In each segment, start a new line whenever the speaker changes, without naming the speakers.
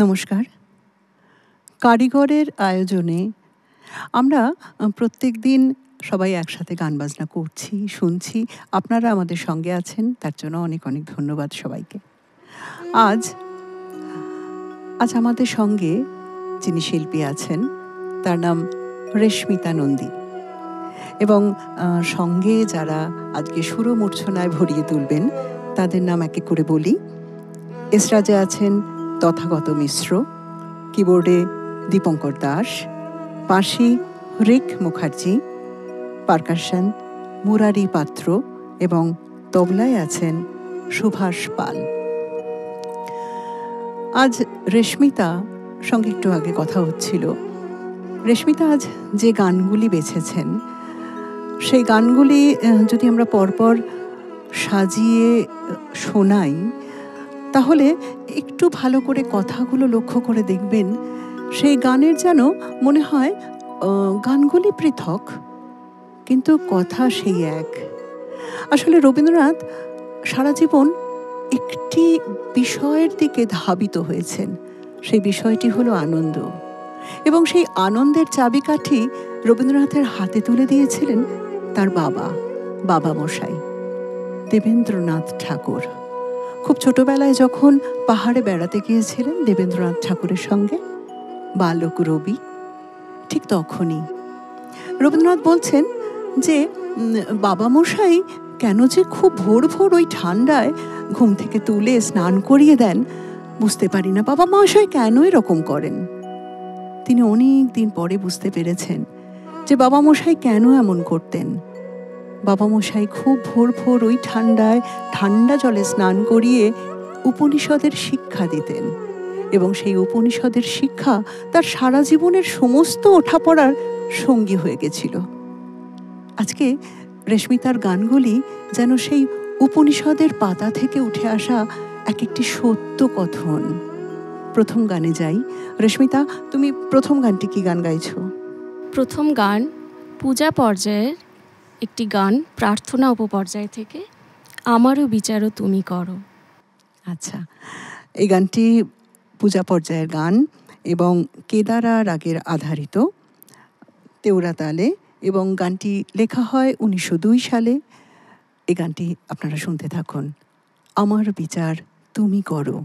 নমস্কার। কারিগরের আয়োজনে আমরা প্রত্যেক দিন সবাই একসাথে গান বাজনা করছি, শুনছি। আপনারা আমাদের সঙ্গে আছেন, তার জন্য অনেক অনেক ধন্যবাদ সবাইকে। আজ আমাদের সঙ্গে যিনি শিল্পী আছেন তার নাম রেশমিতা নন্দী, এবং সঙ্গে যারা আজকে সুরমূর্ছনায় ভরিয়ে তুলবেন তাদের নাম এক এক করে বলি। এসরাজে আছেন তথাগত মিশ্র, কিবোর্ডে দীপঙ্কর দাস, পাশি রিক মুখার্জি, পারকাশন মুরারি পাত্র এবং তবলায় আছেন সুভাষ পাল। আজ রেশমিতা সঙ্গে একটু আগে কথা হচ্ছিল। রেশমিতা আজ যে গানগুলি বেছেছেন সেই গানগুলি যদি আমরা পরপর সাজিয়ে শোনাই তাহলে একটু ভালো করে কথাগুলো লক্ষ্য করে দেখবেন সেই গানের যেন মনে হয় গানগুলি পৃথক কিন্তু কথা সেই এক। আসলে রবীন্দ্রনাথ সারা জীবন একটি বিষয়ের দিকে ধাবিত হয়েছেন, সেই বিষয়টি হলো আনন্দ, এবং সেই আনন্দের চাবিকাঠি রবীন্দ্রনাথের হাতে তুলে দিয়েছিলেন তার বাবা মশাই দেবেন্দ্রনাথ ঠাকুর। খুব ছোটবেলায় যখন পাহাড়ে বেড়াতে গিয়েছিলেন দেবেন্দ্রনাথ ঠাকুরের সঙ্গে, বালক রবি, ঠিক তখনই রবীন্দ্রনাথ বলছেন যে বাবা মশাই কেন যে খুব ভোর ভোর ওই ঠান্ডায় ঘুম থেকে তুলে স্নান করিয়ে দেন বুঝতে পারি না, বাবা মশাই কেন এরকম করেন। তিনি অনেক দিন পরে বুঝতে পেরেছেন যে বাবা মশাই কেন এমন করতেন। বাবা মশাই খুব ভোর ভোর ওই ঠান্ডায় ঠান্ডা জলে স্নান করিয়ে উপনিষদের শিক্ষা দিতেন, এবং সেই উপনিষদের শিক্ষা তার সারা জীবনের সমস্ত ওঠাপড়ার সঙ্গী হয়ে গেছিল। আজকে রেশমিতার গানগুলি যেন সেই উপনিষদের পাতা থেকে উঠে আসা এক একটি সত্য কথন। প্রথম গানে যাই। রেশমিতা, তুমি প্রথম গানটি কি গান গাইছো?
প্রথম গান পূজা পর্যায়ের একটি গান, প্রার্থনা উপপর্যায় থেকে, আমারও বিচারও তুমি করো।
আচ্ছা, এই গানটি পূজা পর্যায়ের গান এবং কেদারা রাগের আধারিত, তেওরা তালে, এবং গানটি লেখা হয় 1902 সালে। এই গানটি আপনারা শুনতে থাকুন, আমার বিচার তুমি করো।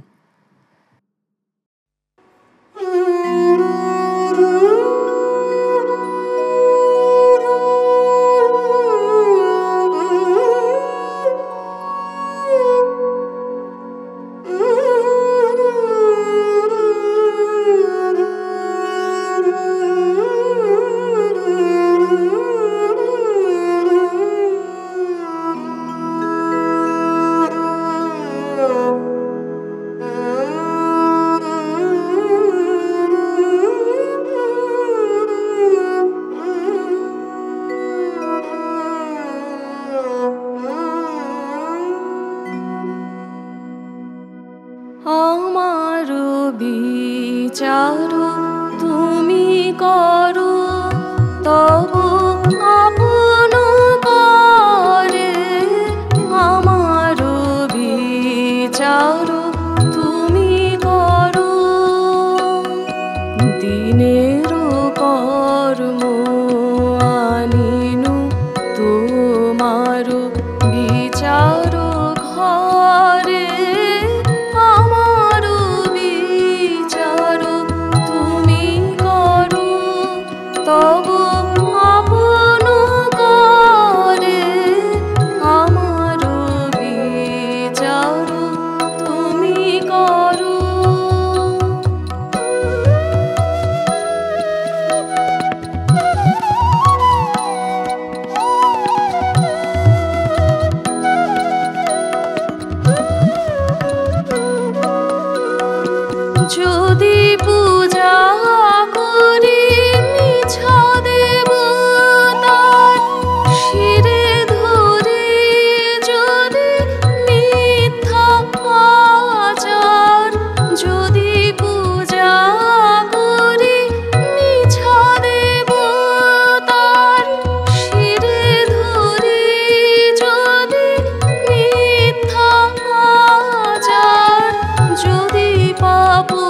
যদি পাবো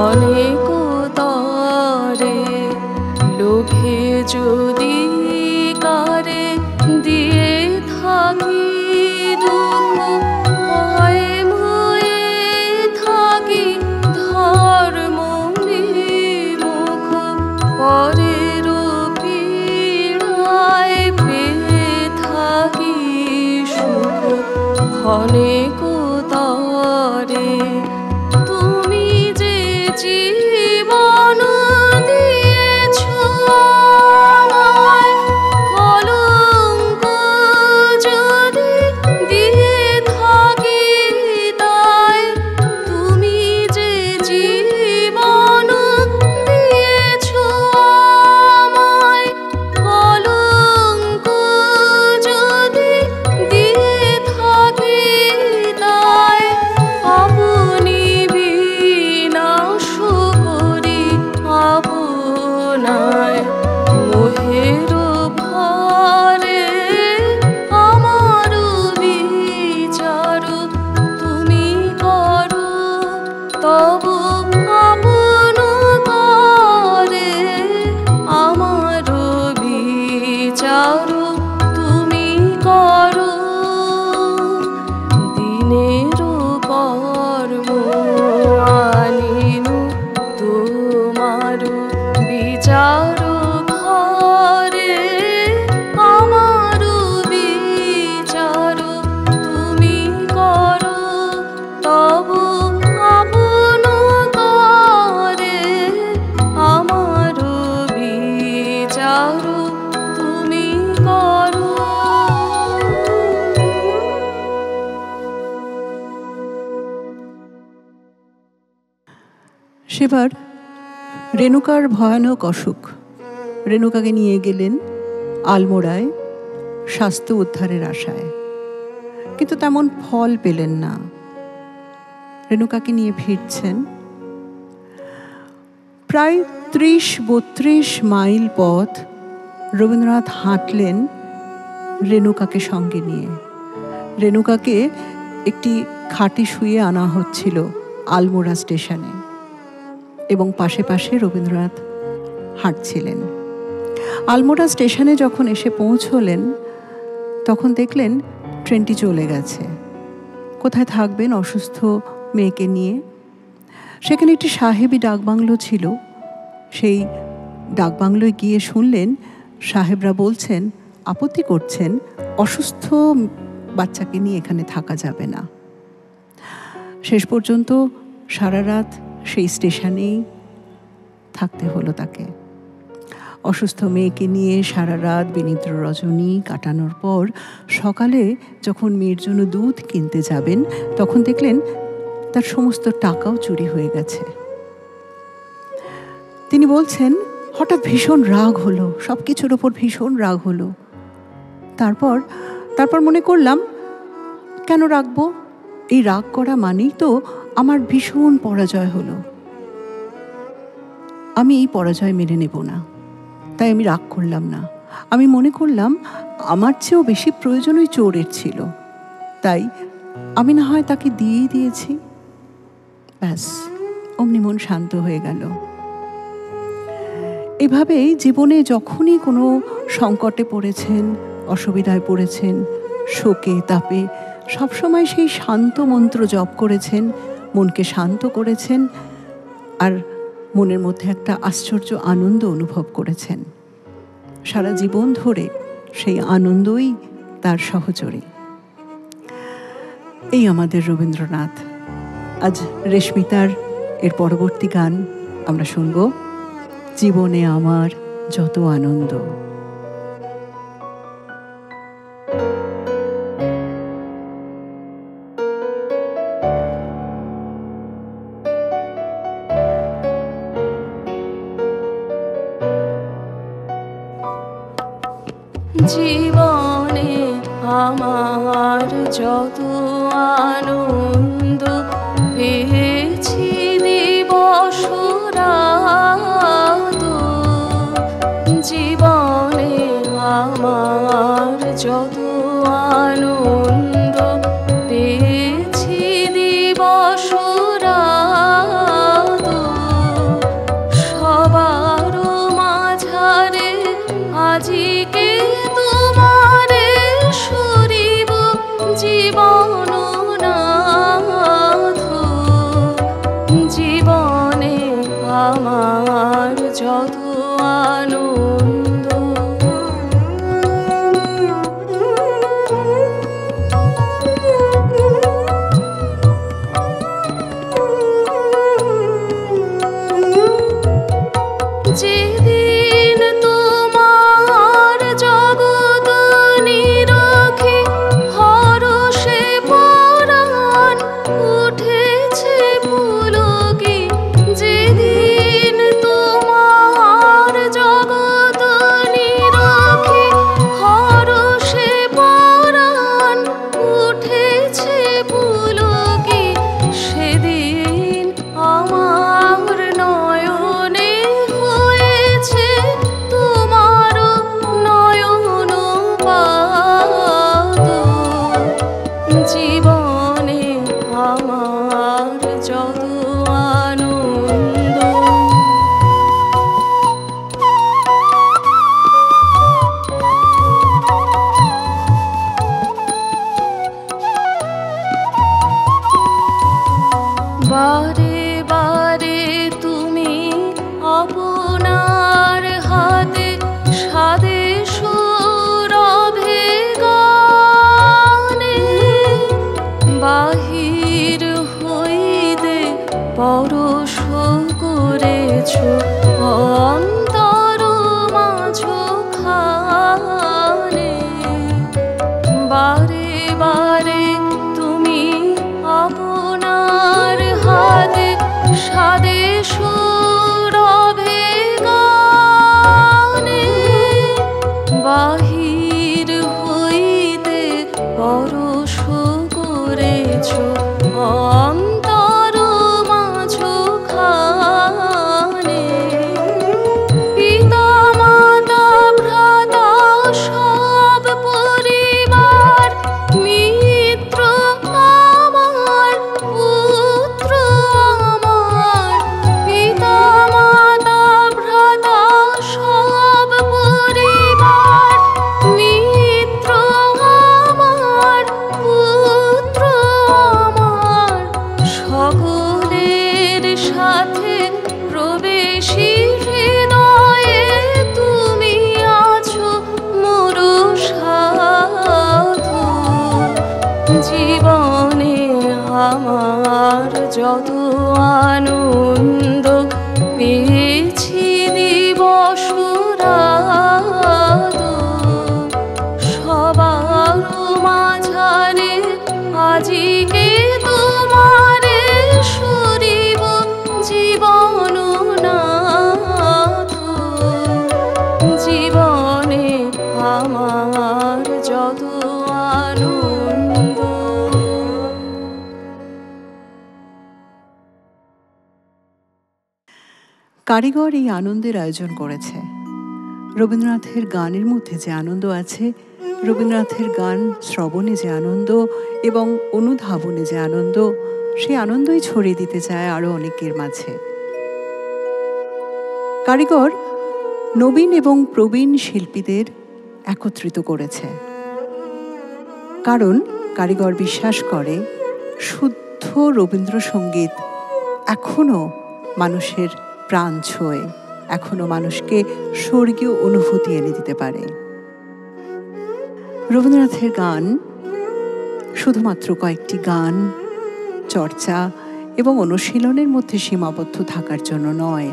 অনেক তরে লোভে যদি কারে দিয়ে থাকি দুঃখ, ভয়ে ভয়ে থাকি ধর্ম বিমুখ, পরের পীড়ায় পেয়ে থাকি সুখ। অনেক তরে তুমি যে জীবন দিয়েছ আমায়, কলঙ্ক যদি দিয়ে থাকি তাই। তুমি যে জীবন দিয়েছ আমায়, কলঙ্ক যদি দিয়ে থাকি তাই। আপনি বিনাশ করি আপনায়, মোহের ভরে আমার বিচার তুমি করো। তবু আপন করে আমার বিচার তুমি করো। দিনের কর্ম আনিনু তোমার বিচার ঘরে, আমার বিচার তুমি করো। তবু আপন করে আমার বিচার তুমি করো।
সেবার রেণুকার ভয়ানক অসুখ। রেণুকাকে নিয়ে গেলেন আলমোড়ায় স্বাস্থ্য উদ্ধারের আশায়, কিন্তু তেমন ফল পেলেন না। রেণুকাকে নিয়ে ফিরছেন। প্রায় ৩০-৩২ মাইল পথ রবীন্দ্রনাথ হাঁটলেন রেণুকাকে সঙ্গে নিয়ে। রেণুকাকে একটি খাটে শুয়ে আনা হচ্ছিল আলমোড়া স্টেশনে, এবং পাশে পাশে রবীন্দ্রনাথ হাঁটছিলেন। আলমোড়া স্টেশনে যখন এসে পৌঁছলেন তখন দেখলেন ট্রেনটি চলে গেছে। কোথায় থাকবেন অসুস্থ মেয়েকে নিয়ে? সেখানে একটি সাহেবী ডাকবাংলো ছিল। সেই ডাকবাংলোয় গিয়ে শুনলেন সাহেবরা বলছেন, আপত্তি করছেন, অসুস্থ বাচ্চাকে নিয়ে এখানে থাকা যাবে না। শেষ পর্যন্ত সারা রাত সেই স্টেশনেই থাকতে হলো তাকে। অসুস্থ মেয়েকে নিয়ে সারা রাত বিনিদ্র রজনী কাটানোর পর সকালে যখন মেয়ের জন্য দুধ কিনতে যাবেন তখন দেখলেন তার সমস্ত টাকাও চুরি হয়ে গেছে। তিনি বলছেন, হঠাৎ ভীষণ রাগ হলো, সব কিছুর ওপর ভীষণ রাগ হলো। তারপর মনে করলাম, কেন রাখবো? এই রাগ করা মানেই তো আমার ভীষণ পরাজয় হলো। আমি এই পরাজয় মেনে নেব না, তাই আমি রাগ করলাম না। আমি মনে করলাম আমার চেয়েও বেশি প্রয়োজন ওই চোরের ছিল, তাই আমি না হয় তাকে দিয়েই দিয়েছি। ব্যাস, অমনি মন শান্ত হয়ে গেল। এভাবেই জীবনে যখনই কোনো সংকটে পড়েছেন, অসুবিধায় পড়েছেন, শোকে তাপে সবসময় সেই শান্ত মন্ত্র জপ করেছেন, মনকে শান্ত করেছেন, আর মনের মধ্যে একটা আশ্চর্য আনন্দ অনুভব করেছেন। সারা জীবন ধরে সেই আনন্দই তার সহচরী। এই আমাদের রবীন্দ্রনাথ। আজ রেশমিতার এর পরবর্তী গান আমরা শুনব, জীবনে আমার যত আনন্দ।
জীবনে আমার যত আনন্দ পেয়েছি দিবস রাত, জীবনে আমার যত আনন্দ পেয়েছি দিবস রাত, বারে বারে তুমি আপনার হাতে সাদে সৌরভে গানে বাহির হইতে পরশ করেছ অন্তর মাঝখানে বারে বারে তুমি আপনার হাতে সাদে সৌরভে গানে বাহির হইতে পরশ করেছ অন্তর মাঝখানে পিতা মাতা ভ্রাতা সব পরিবার মিত্র আমার পুত্র আমার পিতা মাতা ভ্রাতা সব পরিবার মিত্র আমার পুত্র আমার সকলের সাথে প্রবেশী হৃদয়ে তুমি আছো মোর সাধু জীবনে আমার যত আনন্দ পেয়েছি দিবস রাত সবার মাঝারে আজিকে তোমারে সরিব জীবন নাথ জীবনে আমার যত আনন্দ।
কারিগর এই আনন্দের আয়োজন করেছে। রবীন্দ্রনাথের গানের মধ্যে যে আনন্দ আছে, রবীন্দ্রনাথের গান শ্রবণে যে আনন্দ এবং অনুধাবনে যে আনন্দ, সেই আনন্দই ছড়িয়ে দিতে চায় আরও অনেকের মাঝে। কারিগর নবীন এবং প্রবীণ শিল্পীদের একত্রিত করেছে, কারণ কারিগর বিশ্বাস করে শুদ্ধ রবীন্দ্রসঙ্গীত এখনও মানুষের প্রাণ ছোঁয়ে, এখনও মানুষকে স্বর্গীয় অনুভূতি এনে দিতে পারে। রবীন্দ্রনাথের গান শুধুমাত্র কয়েকটি গান, চর্চা এবং অনুশীলনের মধ্যে সীমাবদ্ধ থাকার জন্য নয়,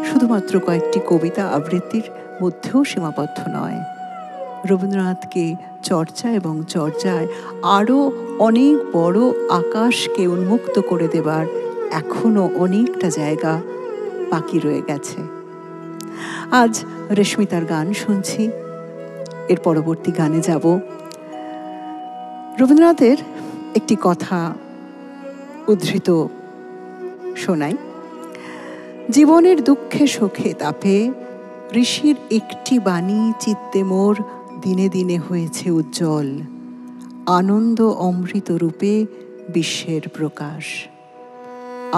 শুধুমাত্র কয়েকটি কবিতা আবৃত্তির মধ্যেও সীমাবদ্ধ নয়। রবীন্দ্রনাথকে চর্চা এবং চর্চায় আরও অনেক বড় আকাশকে উন্মুক্ত করে দেবার এখনও অনেকটা জায়গা বাকি রয়ে গেছে। আজ রেশমিতার গান শুনছি, এর পরবর্তী গানে যাব। রবীন্দ্রনাথের একটি কথা উদ্ধৃত শোনাই। জীবনের দুঃখে সুখে তাপে ঋষির একটি বাণী চিত্তে মোর দিনে দিনে হয়েছে উজ্জ্বল, আনন্দ অমৃত রূপে বিশ্বের প্রকাশ।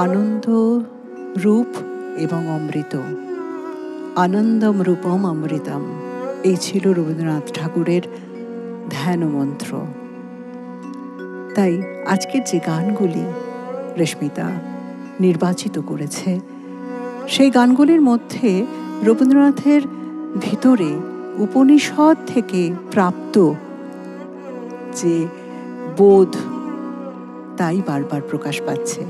আনন্দ রূপ এবং অমৃত, আনন্দম রূপম অমৃতম, এই ছিল রবীন্দ্রনাথ ঠাকুরের ধ্যান মন্ত্র। তাই আজকের যে গানগুলি রেশমিতা নির্বাচিত করেছে, সেই গানগুলির মধ্যে রবীন্দ্রনাথের ভিতরে উপনিষদ থেকে প্রাপ্ত যে বোধ, তাই বারবার প্রকাশ পাচ্ছে।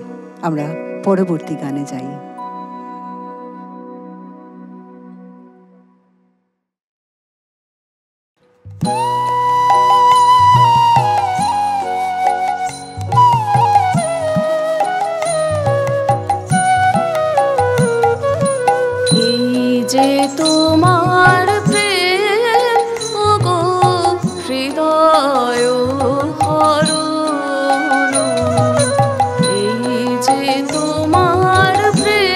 আমরা পরবর্তী গানে যাই।
যে তোমার প্রেম ওগো হৃদয় হরণ, এই যে তোমার প্রেম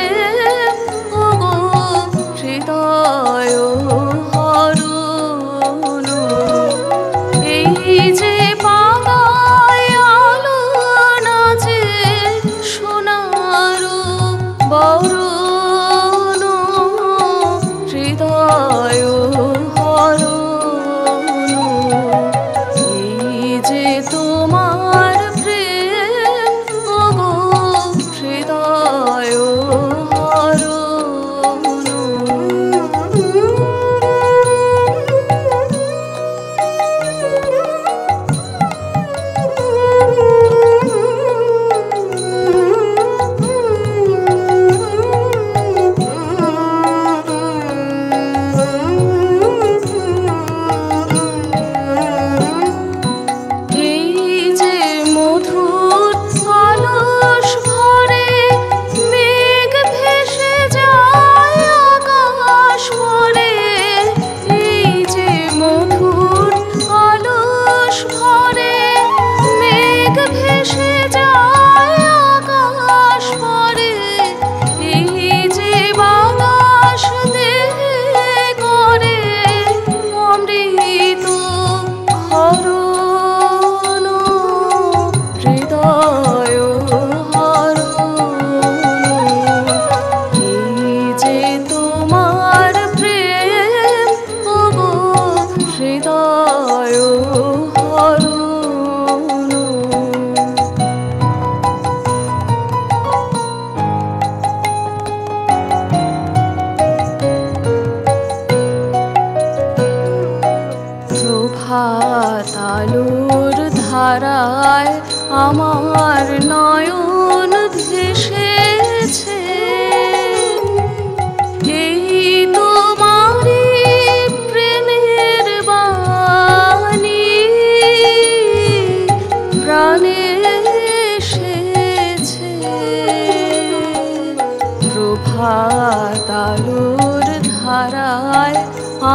আলোর ধারায়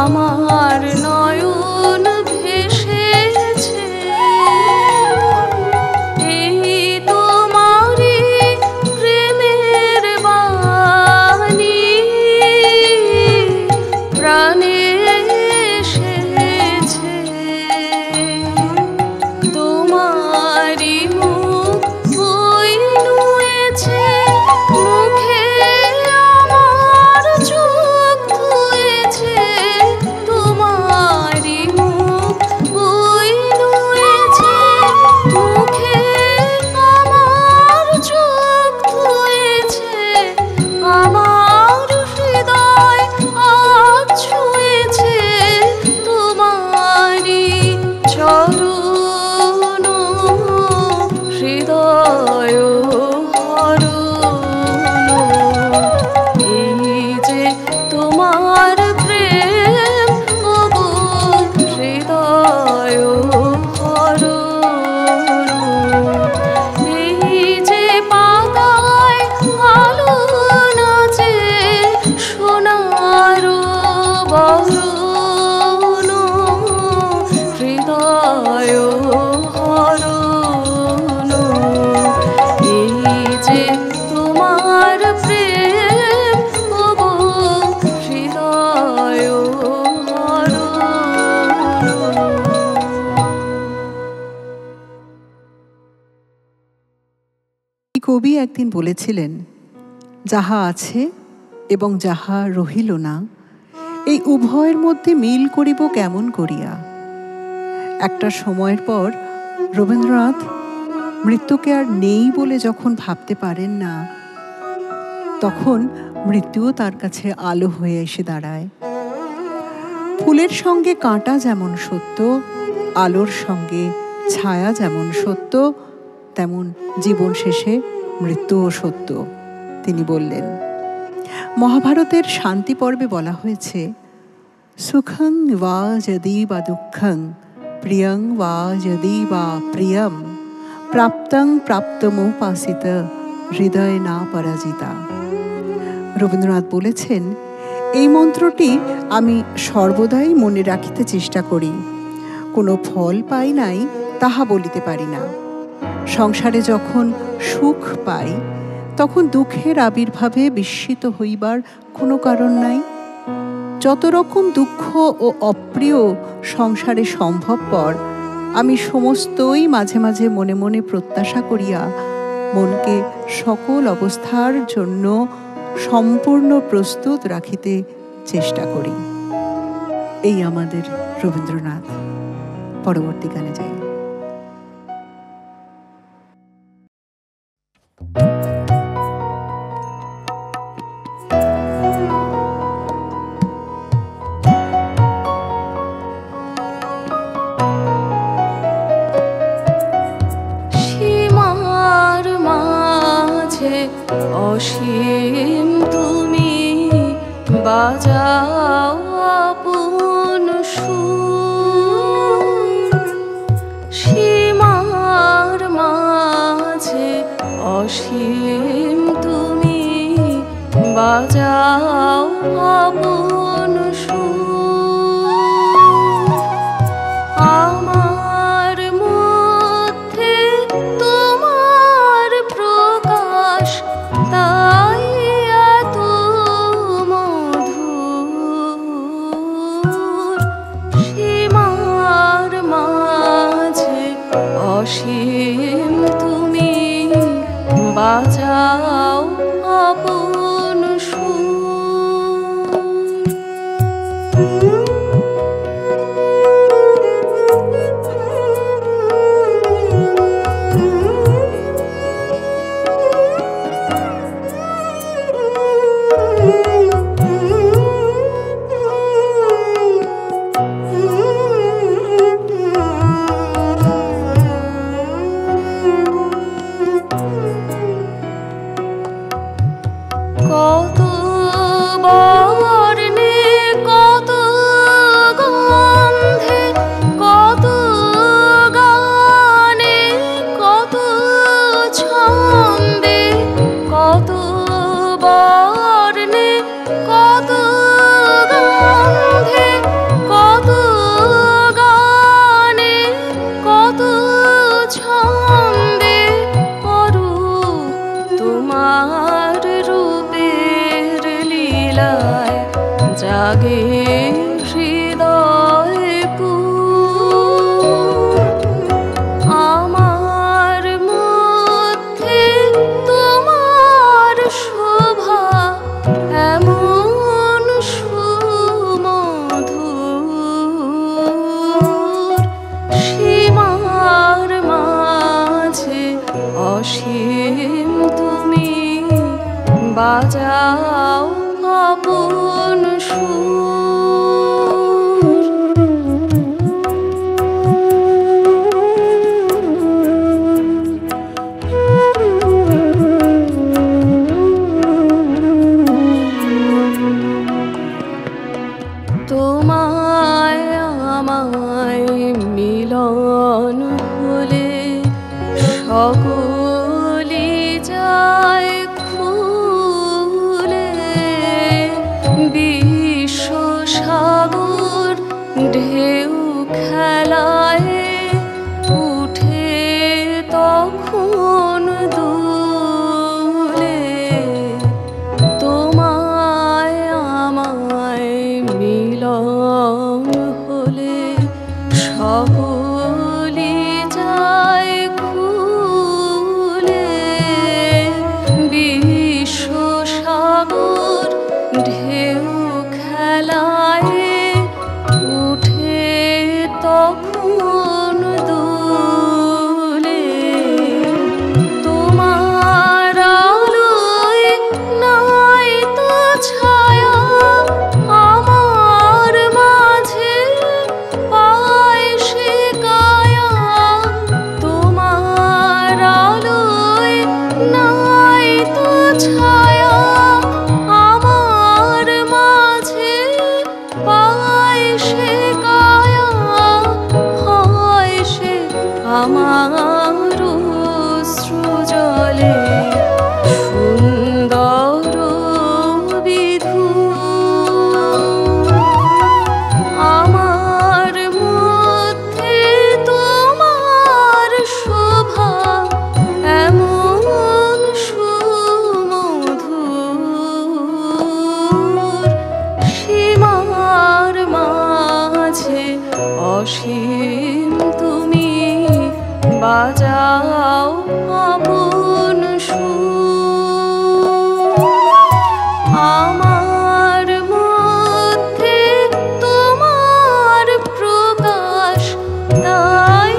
আমার নয়ন ভেসেছে। এই তোমারই প্রেমের বাণী প্রাণে এসেছে। তোমারই মুখ ওই নুয়েছে, মুখে আমার চোখ ধুয়েছে। তোমারই মুখ ওই নুয়েছে, মুখে আমার চোখ ধুয়েছে। আমার হৃদয় আজ ছুঁয়েছে তোমারই চরণ। হৃদয় হরণ, এই যে তোমার প্রেম ওগো হৃদয় হরণ। এই যে পাতায় আলো নাচে সোনার বরণ, হৃদয় হরণ। এই যে তোমার প্রেম ওগো হৃদয় হরণ।
কবি একদিন বলেছিলেন, যাহা আছে এবং যাহা রহিল না, এই উভয়ের মধ্যে মিল করিব কেমন করিয়া। একটা সময়ের পর রবীন্দ্রনাথ মৃত্যুকে আর নেই বলে যখন ভাবতে পারেন না, তখন মৃত্যুও তার কাছে আলো হয়ে এসে দাঁড়ায়। ফুলের সঙ্গে কাঁটা যেমন সত্য, আলোর সঙ্গে ছায়া যেমন সত্য, তেমন জীবন শেষে মৃত্যুও সত্য, তিনি বললেন। মহাভারতের শান্তি পর্বে বলা হয়েছে, সুখং বা যদি বা দুঃখং, প্রিয়ং বা যদি বা প্রিয়ম, প্রাপ্তং প্রাপ্তমোপাসিত, হৃদয় না পরাজিতা। রবীন্দ্রনাথ বলেছেন, এই মন্ত্রটি আমি সর্বদাই মনে রাখিতে চেষ্টা করি। কোনো ফল পাই নাই তাহা বলিতে পারি না। সংসারে যখন সুখ পাই, তখন দুঃখের আবির্ভাবে বিস্মিত হইবার কোনো কারণ নাই। যত রকম দুঃখ ও অপ্রিয় সংসারে সম্ভবপর, আমি সমস্তই মাঝে মাঝে মনে মনে প্রত্যাশা করিয়া মনকে সকল অবস্থার জন্য সম্পূর্ণ প্রস্তুত রাখিতে চেষ্টা করি। এই আমাদের রবীন্দ্রনাথ। পরবর্তী গানে যাই।
সীমার মাঝে অসীম তুমি বাজাও আপন সুর। সীমার মাঝে অসীম তুমি বাজাও আপন সুর। আমার মধ্যে তোমার প্রকাশ, তাই এত মধুর। সীমার মাঝে অসীম তুমি বাজাও আপন সুর। জাগে হৃদয়ে আমার মধ্যে তোমার শোভা এমন সুমধুর, সীমার মাঝে অসীম তুমি বাজাও আপন সুর। তোমায় আমায় মিলন হলে সকলি যায় খুলে, বিশ্ব সাগর ঢেউ খেলায় উঠে তখন দুলে। তোমায় আমায় মিলন হলে সকলি যায় খুলে, বিশ্ব সাগর ঢেউ খেলায় উঠে তখন দুলে। তোমার আলোয় নাই তো ছায়া আমার মাঝে পায় সে কায়া। তোমার আলোয় নাই তো ছায়া আমার মাঝে পায় সে কায়া। হয় সে আমার সৃজলে সুন্দর বিধু। আমার মধ্যে তোমার শোভা এমন সুমধুর, সীমার মাঝে অসীম তুমি বাজাও আপন সুর। আমার মধ্যে তোমার প্রকাশ তাই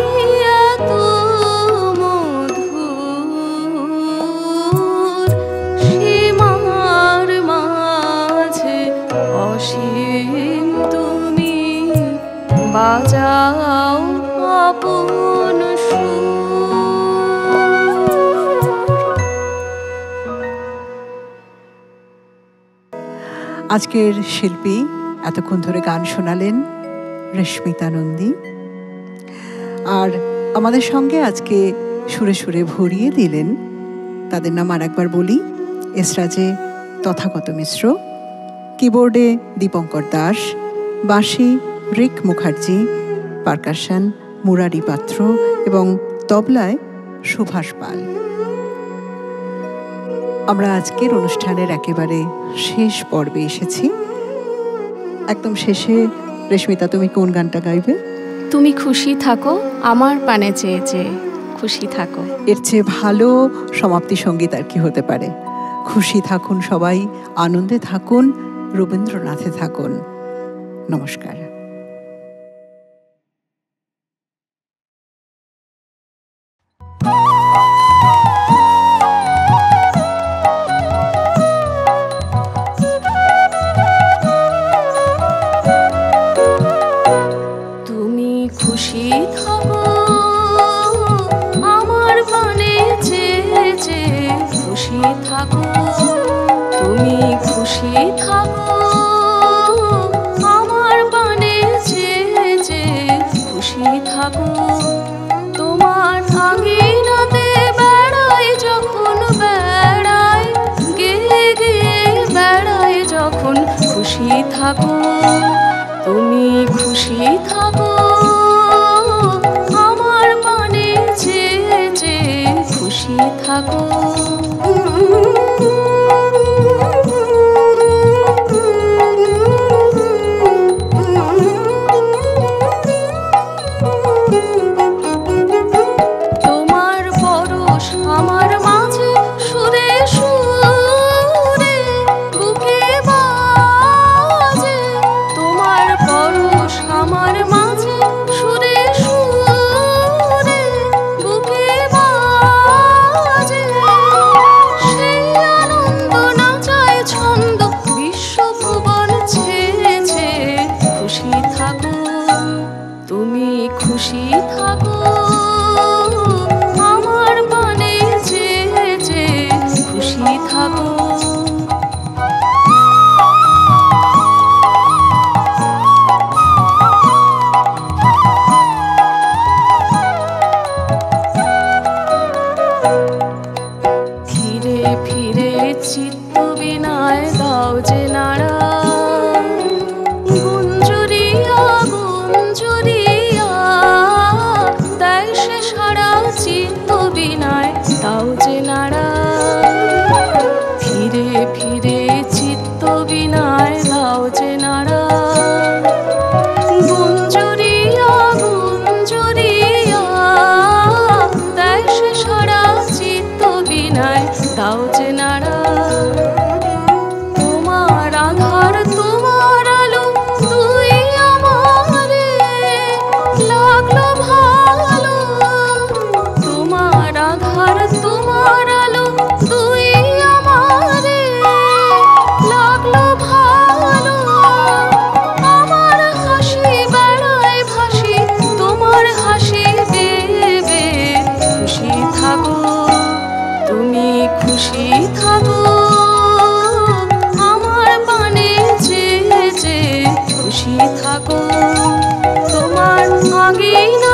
এত মধুর, সীমার মাঝে অসীম তুমি বাজাও আপন সুর।
আজকের শিল্পী এতক্ষণ ধরে গান শোনালেন রেশমিতা নন্দী, আর আমাদের সঙ্গে আজকে সুরে সুরে ভরিয়ে দিলেন, তাদের নাম আর একবার বলি, এসরাজে তথাগত মিশ্র, কিবোর্ডে দীপঙ্কর দাস, বাঁশি রিক মুখার্জি, পারকাশন মুরারি পাত্র এবং তবলায় সুভাষ পাল। আমরা আজকের অনুষ্ঠানের একেবারে শেষ পর্বে এসেছি। একদম শেষে রেশমিতা, তুমি কোন গানটা গাইবে?
তুমি খুশি থাকো আমার পানে চেয়ে চেয়ে খুশি থাকো।
এর চেয়ে ভালো সমাপ্তি সঙ্গীত আর কি হতে পারে? খুশি থাকুন সবাই, আনন্দে থাকুন, রবীন্দ্রনাথে থাকুন। নমস্কার।
তুমি খুশি থাকো আমার পানে চেয়ে চেয়ে খুশি থাকো। তুমি খুশি থাকো আমার পানে চেয়ে চেয়ে খুশি থাকো। তোমার আঙিনাতে বেড়াই যখন বেড়াই, গেয়ে গেয়ে বেড়াই যখন খুশি থাকো। তুমি খুশি থাকো আমার পানে চেয়ে চেয়ে খুশি থাকো। চিত্ত বিনায় দাও যে নাড়া, গুঞ্জরিয়া গুঞ্জরিয়া দেয় সে সারা, চিত্ত বিনায় দাও যে নাড়া। ফিরে ফিরে চিত্ত বিনায় দাও যে নাড়া, গুঞ্জরিয়া গুঞ্জরিয়া দেয় সে সারা, চিত্ত বিনায় দাও যে নাড়া। তোমার আধার তোমার আলো তুই আমারে লাগলো ভালো, তোমার আধার তোমার আলো তুই আমারে লাগলো ভালো। আমার হাসি বেড়ায় ভাসি তোমার হাসি দেবে, খুশি থাকো তুমি খুশি থাকো, আমার পানে চেয়ে খুশি থাকো। তোমার আগিনা